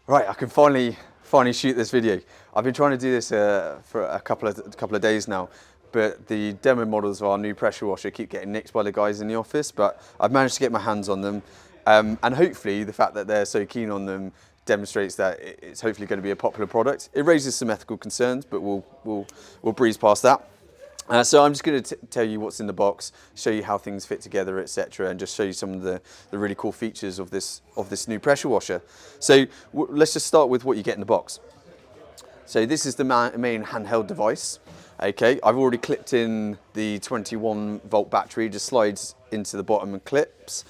Right, I can finally shoot this video. I've been trying to do this for a couple of days now, but the demo models of our new pressure washer keep getting nicked by the guys in the office. But I've managed to get my hands on them, and hopefully the fact that they're so keen on them demonstrates that it's hopefully going to be a popular product. It raises some ethical concerns, but we'll breeze past that. So I'm just going to tell you what's in the box, show you how things fit together, etc., and just show you some of the really cool features of this new pressure washer. So let's just start with what you get in the box. So this is the main handheld device. Okay, I've already clipped in the 21-volt battery, just slides into the bottom and clips.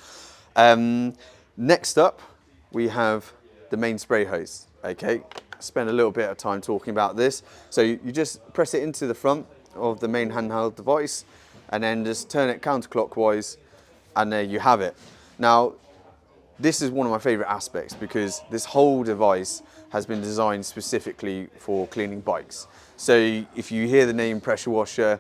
Next up, we have the main spray hose. Okay, spend a little bit of time talking about this. So you just press it into the front of the main handheld device and then just turn it counterclockwise, and there you have it. Now, this is one of my favorite aspects because this whole device has been designed specifically for cleaning bikes. So if you hear the name pressure washer,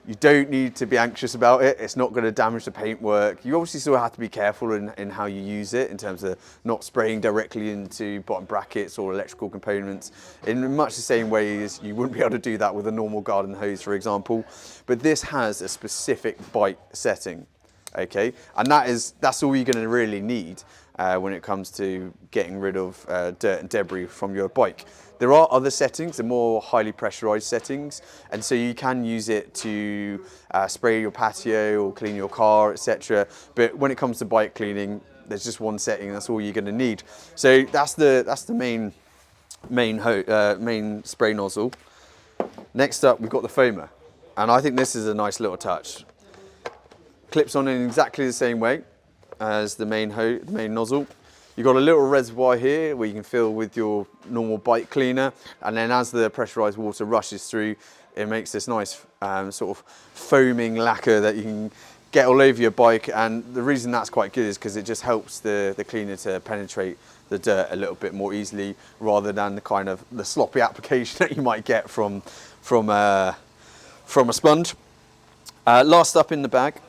you don't need to be anxious about it. It's not going to damage the paintwork. You obviously still have to be careful in how you use it in terms of not spraying directly into bottom brackets or electrical components in much the same way as you wouldn't be able to do that with a normal garden hose, for example. But this has a specific bike setting, okay? And that's all you're going to really need when it comes to getting rid of dirt and debris from your bike. There are other settings, the more highly pressurized settings, and so you can use it to spray your patio or clean your car, etc. But when it comes to bike cleaning, there's just one setting. That's all you're going to need. So that's the main spray nozzle. Next up, we've got the foamer, and I think this is a nice little touch. Clips on in exactly the same way as the main nozzle. You've got a little reservoir here where you can fill with your normal bike cleaner, and then as the pressurized water rushes through, it makes this nice sort of foaming lacquer that you can get all over your bike. And the reason that's quite good is because it just helps the cleaner to penetrate the dirt a little bit more easily, rather than the kind of the sloppy application that you might get from a sponge. Last up in the bag,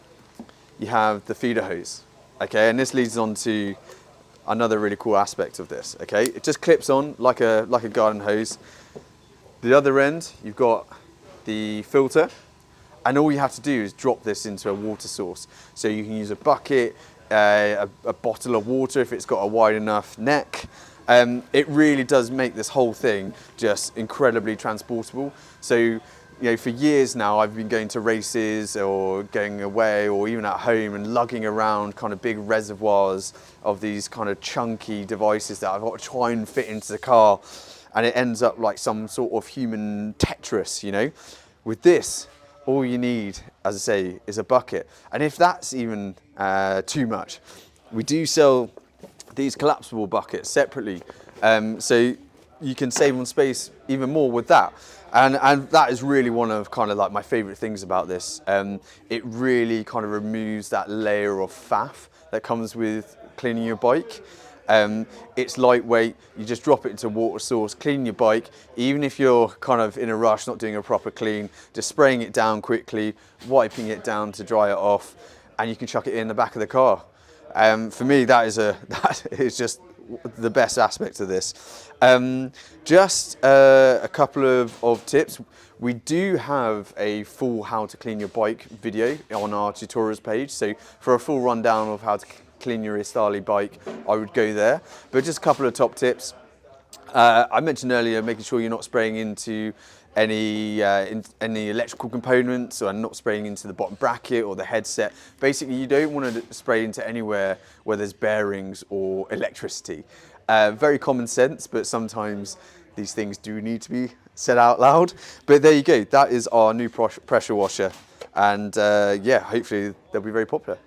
you have the feeder hose. Okay, and this leads on to another really cool aspect of this. Okay, it just clips on like a garden hose. The other end, you've got the filter, and all you have to do is drop this into a water source. So you can use a bucket, a bottle of water if it's got a wide enough neck. It really does make this whole thing just incredibly transportable. So, you know, for years now, I've been going to races or going away or even at home and lugging around kind of big reservoirs of these kind of chunky devices that I've got to try and fit into the car, and it ends up like some sort of human Tetris, you know. With this, all you need, as I say, is a bucket. And if that's even too much, we do sell these collapsible buckets separately. So you can save on space even more with that. And that is really one of kind of like my favorite things about this. It really kind of removes that layer of faff that comes with cleaning your bike. It's lightweight, you just drop it into a water source, clean your bike. Even if you're kind of in a rush, not doing a proper clean, just spraying it down quickly, wiping it down to dry it off, and you can chuck it in the back of the car. For me, that is just the best aspect of this. Just a couple of tips. We do have a full how to clean your bike video on our tutorials page. So for a full rundown of how to clean your Estarli bike, I would go there. But just a couple of top tips. I mentioned earlier making sure you're not spraying into any electrical components, or not spraying into the bottom bracket or the headset. Basically, you don't want to spray into anywhere where there's bearings or electricity. Very common sense, but sometimes these things do need to be said out loud. But there you go, that is our new pressure washer, and yeah, hopefully they'll be very popular.